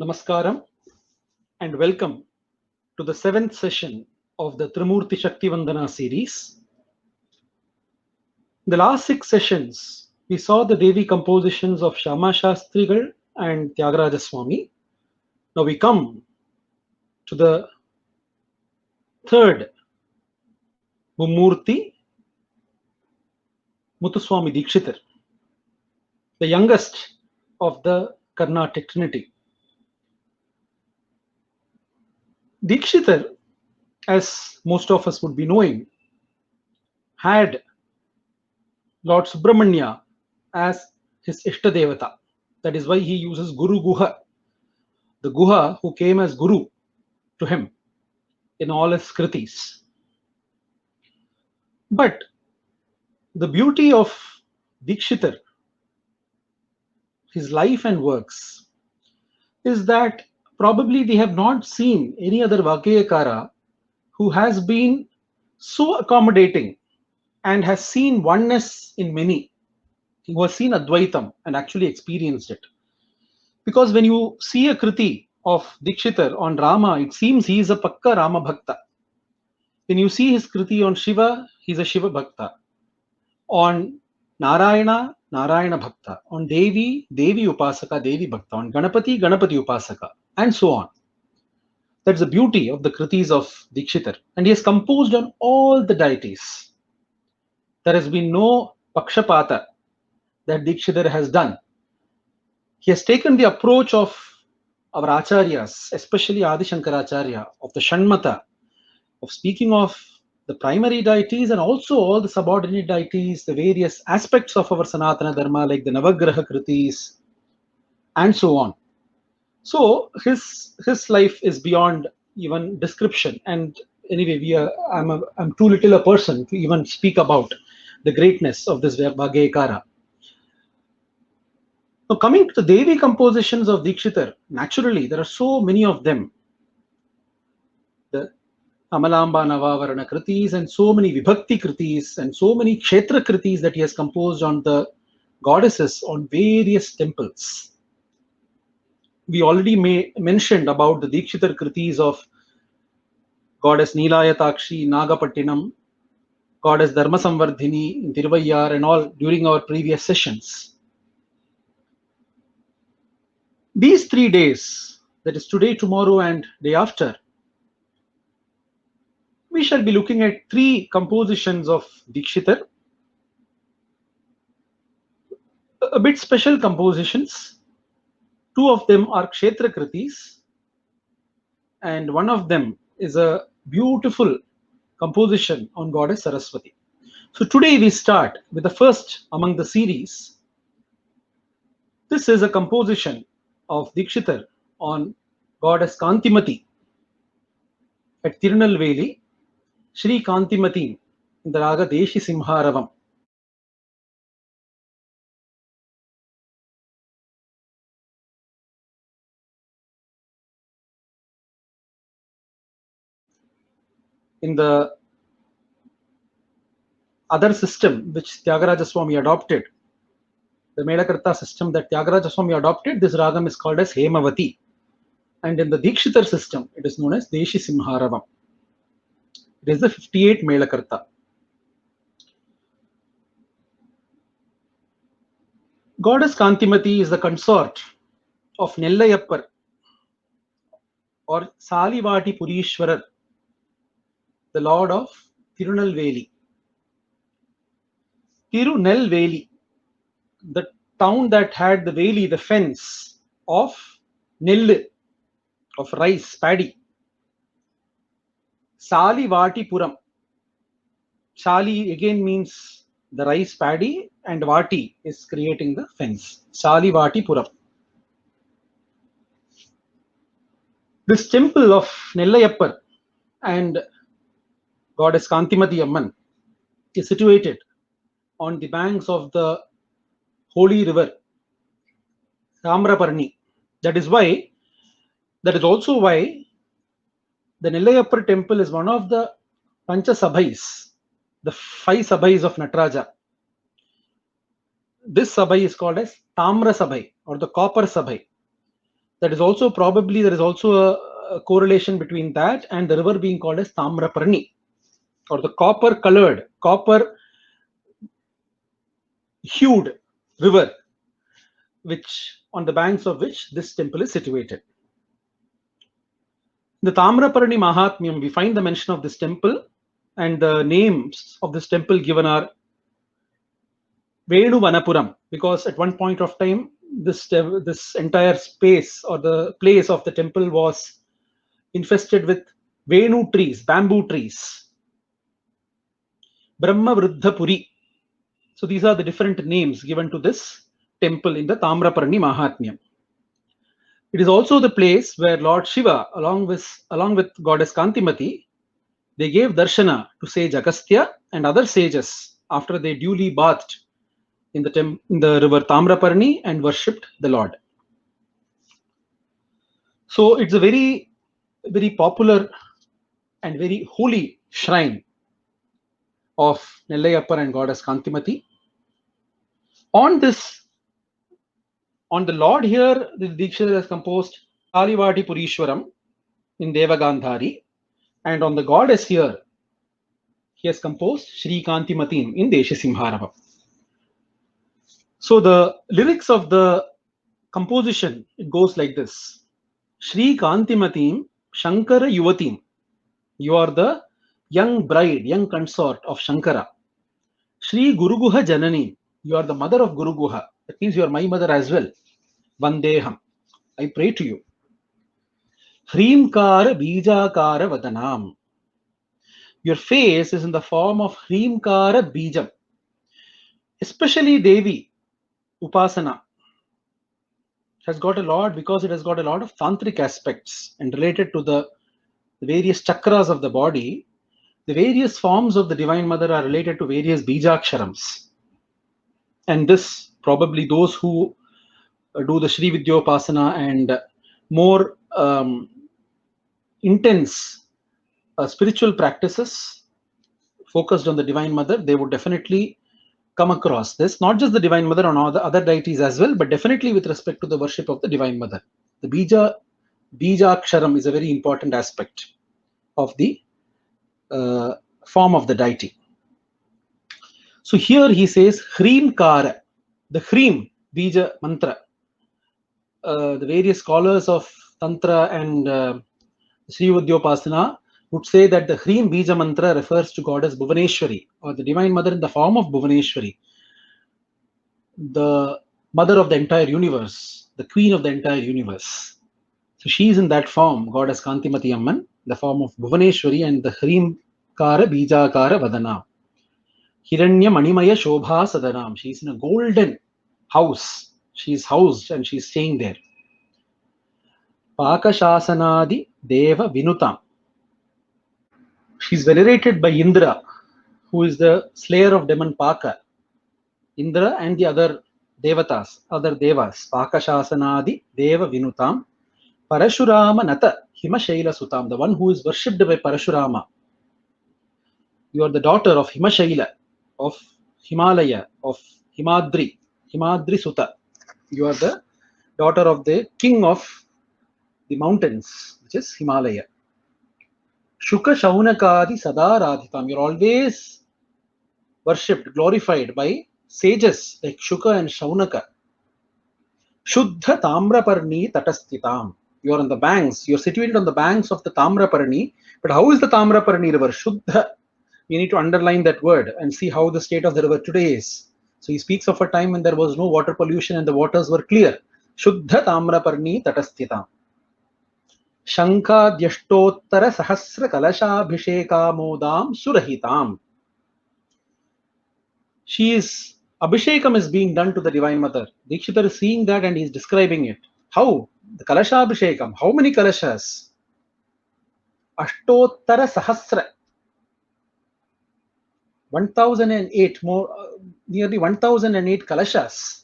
Namaskaram and welcome to the seventh session of the Trimurti Shakti Vandana series. In the last six sessions, we saw the Devi compositions of Shama Shastrigal and Tyagaraja Swami. Now we come to the third Mummurti, Muthuswami Dikshitar, the youngest of the Carnatic Trinity. Dikshitar, as most of us would be knowing, had Lord Subramanya as his Ishtadevata. That is why he uses Guru Guha, the Guha who came as Guru to him in all his kritis. But the beauty of Dikshitar, his life and works, is that probably we have not seen any other Vakeyakara who has been so accommodating and has seen oneness in many, who has seen Advaitam and actually experienced it. Because when you see a kriti of Dikshitar on Rama, it seems he is a Pakka Rama Bhakta. When you see his kriti on Shiva, he's a Shiva Bhakta. On Narayana, Narayana Bhakta. On Devi, Devi Upasaka, Devi Bhakta. On Ganapati, Ganapati Upasaka. And so on. That's the beauty of the kritis of Dikshitar. And he has composed on all the deities. There has been no Pakshapata that Dikshitar has done. He has taken the approach of our Acharyas, especially Adi Shankaracharya, of the Shanmata, of speaking of the primary deities and also all the subordinate deities, the various aspects of our Sanatana Dharma, like the Navagraha Kritis, and so on. So his life is beyond even description. And anyway, I'm too little a person to even speak about the greatness of this Vakeyakara. Now, coming to the Devi compositions of Dikshitar, naturally, there are so many of them. The Amalamba Navavarana Kritis and so many Vibhakti Kritis and so many Kshetra Kritis that he has composed on the goddesses on various temples. We already mentioned about the Dikshitar Kritis of goddess Neelayatakshi, Nagapattinam, goddess Dharmasamvardhini in Tiruvayar and all during our previous sessions. These 3 days, that is today, tomorrow, and day after, we shall be looking at 3 compositions of Dikshitar, a bit special compositions. 2 of them are Kshetra Kritis, and one of them is a beautiful composition on goddess Saraswati. So today we start with the first among the series. This is a composition of Dikshitar on goddess Kantimati at Tirunelveli, Shri Kantimati in the Raga Deshi Simharavam. In the other system which Tyagaraja Swami adopted, the Melakarta system that Tyagaraja Swami adopted, this ragam is called as Hemavati. And in the Dikshitar system, it is known as Deshi Simharavam. It is the 58 Melakarta. Goddess Kantimati is the consort of Nellayappar or Salivati Purishwarar, the Lord of Tirunelveli. Tirunelveli, the town that had the veli, the fence of Nell, of rice, paddy. Salivati Puram. Sali again means the rice paddy, and Vati is creating the fence. Salivati Puram. This temple of Nellayappar and goddess Kantimati Amman is situated on the banks of the holy river Tamraparni. That is also why the Nellayappar temple is one of the Pancha Sabhais, the 5 Sabhais of Nataraja. This Sabhai is called as Tamra Sabhai or the Copper Sabhai. That is also probably, there is also a correlation between that and the river being called as Tamraparni, or the copper colored, copper hued river, which on the banks of which this temple is situated. In the Tamraparni Mahatmyam, we find the mention of this temple, and the names of this temple given are Venuvanapuram, because at one point of time, this entire space or the place of the temple was infested with Venu trees, bamboo trees. Brahma Vriddhapuri. So these are the different names given to this temple in the Tamraparni Mahatmyam. It is also the place where Lord Shiva, along with goddess Kantimati, they gave darshana to sage Agastya and other sages after they duly bathed in the river Tamraparni and worshipped the Lord. So it's a very, very popular and very holy shrine of Nellayappar and goddess Kantimati. On the Lord here, the Dikshita has composed Kalivati Purishwaram in Devagandhari, and on the goddess here, he has composed Sri Kantimatim in Deshasimharavam. So the lyrics of the composition, it goes like this: Sri Kantimatim Shankara Yuvatim. You are the young bride, young consort of Shankara. Sri Guruguha Janani. You are the mother of Guruguha. That means you are my mother as well. Vandeham. I pray to you. Hrimkara Bijakara Vadanam. Your face is in the form of Hrimkara Bijam. Especially Devi Upasana has got a lot, because it has got a lot of tantric aspects and related to the various chakras of the body. The various forms of the Divine Mother are related to various Bijaksharams. And this, probably those who do the Sri Vidyopasana and more intense spiritual practices focused on the Divine Mother, they would definitely come across this. Not just the Divine Mother, on all the other deities as well, but definitely with respect to the worship of the Divine Mother. The Bijaksharam is a very important aspect of the form of the deity. So here he says Hrimkara, the Hrim Bija mantra. The various scholars of Tantra and Sri Vidyopasana would say that the Hrim Bija mantra refers to goddess Bhuvaneshwari, or the Divine Mother in the form of Bhuvaneshwari, the mother of the entire universe, the queen of the entire universe. So she is in that form, goddess Kantimati Amman, the form of Bhuvaneshwari, and the Hrimkara Bijakara Vadana. Hiranya Manimaya Shobha Sadanam. She is in a golden house. She is housed and she is staying there. Pakashasanadi Deva Vinutam. She is venerated by Indra, who is the slayer of demon Paka. Indra and the other devatas, other devas. Pakashasanadi Deva Vinutam. Parashurama Nata Himashaila Sutam, the one who is worshipped by Parashurama. You are the daughter of Himashaila, of Himalaya, of Himadri Sutta. You are the daughter of the king of the mountains, which is Himalaya. Shuka Shaunakadi Sadaradhitam. You're always worshipped, glorified by sages like Shuka and Shaunaka. Shuddha Tamraparni Tatastitam. You're on the banks, you're situated on the banks of the Tamraparni. But how is the Tamraparni river? Shuddha. We need to underline that word and see how the state of the river today is. So he speaks of a time when there was no water pollution and the waters were clear. Shuddha Tamraparni Tatastitam. Shankha Dhyashtottara Sahasra Kalashabhisheka Modam Surahitam. Abhishekam is being done to the Divine Mother. Dikshitar is seeing that and he is describing it. How? The Kalashabhishekam. How many Kalashas? Ashtottara Sahasra. 1008 more, nearly 1008 kalashas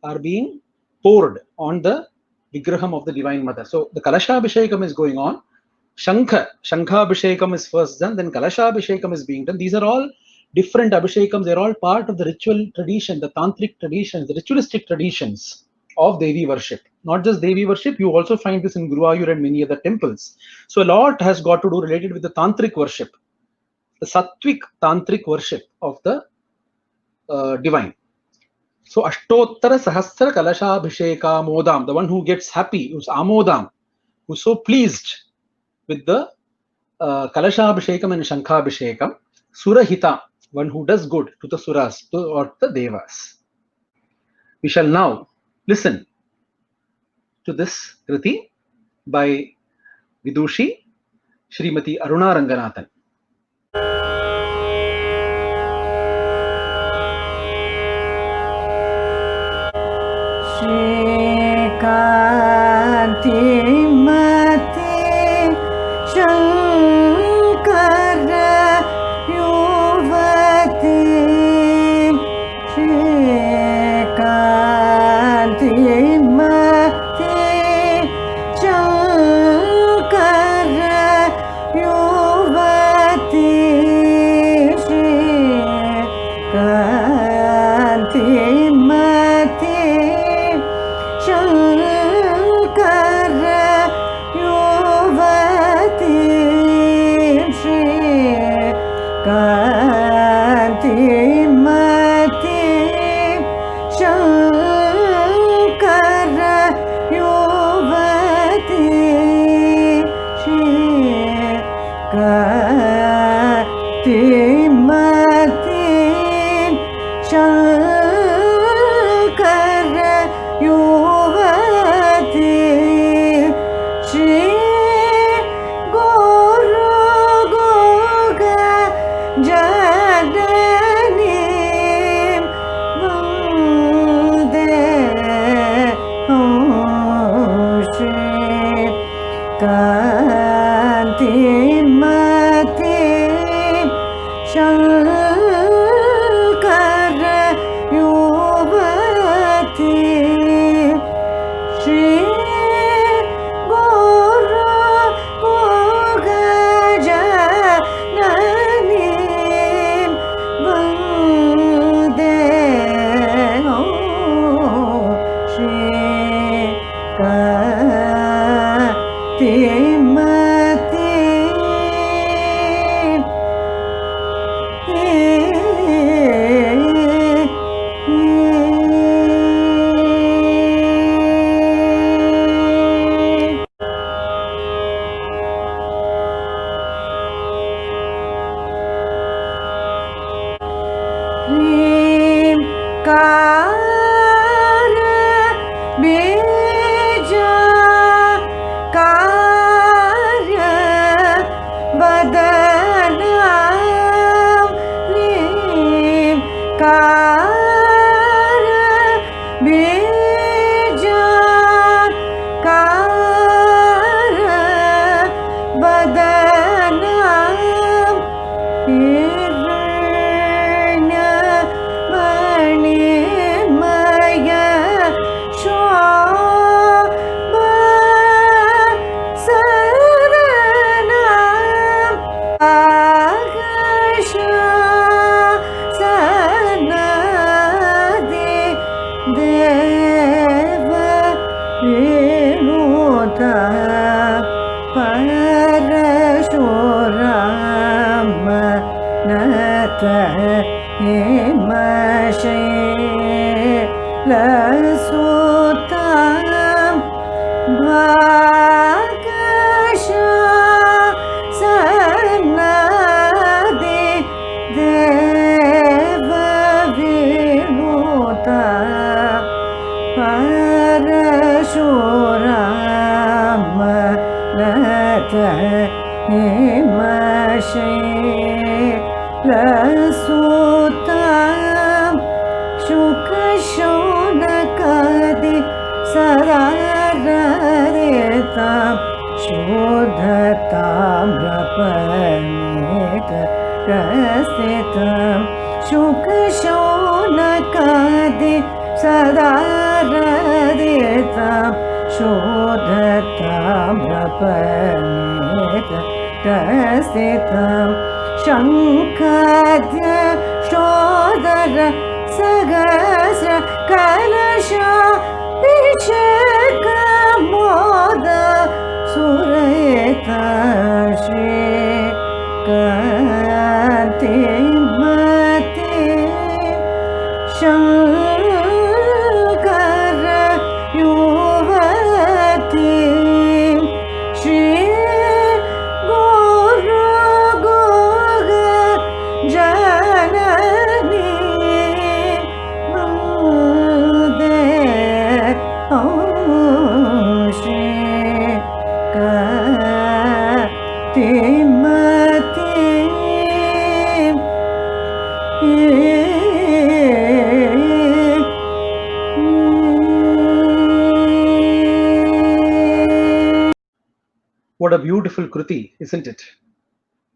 are being poured on the Vigraham of the Divine Mother. So the Kalashabhishekam is going on. Shankhabhishekam is first done, then Kalashabhishekam is being done. These are all different Abhishekams. They're all part of the ritual tradition, the tantric tradition, the ritualistic traditions of Devi worship. Not just Devi worship, you also find this in Guruvayur and many other temples. So a lot has got to do related with the tantric worship, the sattvic tantric worship of the divine. So Ashtottara Sahasra Kalashabhisheka Modam, the one who gets happy, who's Amodam, who's so pleased with the Kalashabhishekam and Shankhabhishekam, Surahita, one who does good to the Suras or the Devas. We shall now listen to this Kriti by Vidushi Srimati Aruna Ranganathan. Shankara Shodara Sagasra Kalasha Shankar युवती श्री गुरु गुग जननी वन्दे Shri कतिमती What a beautiful Kruti, isn't it?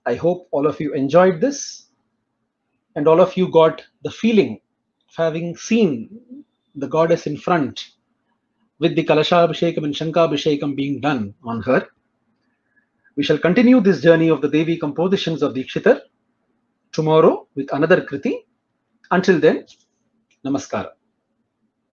I hope all of you enjoyed this and all of you got the feeling of having seen the goddess in front with the Kalashabhishekam and Shankabhishekam being done on her. We shall continue this journey of the Devi compositions of Dikshitar tomorrow with another Kriti. Until then, Namaskara.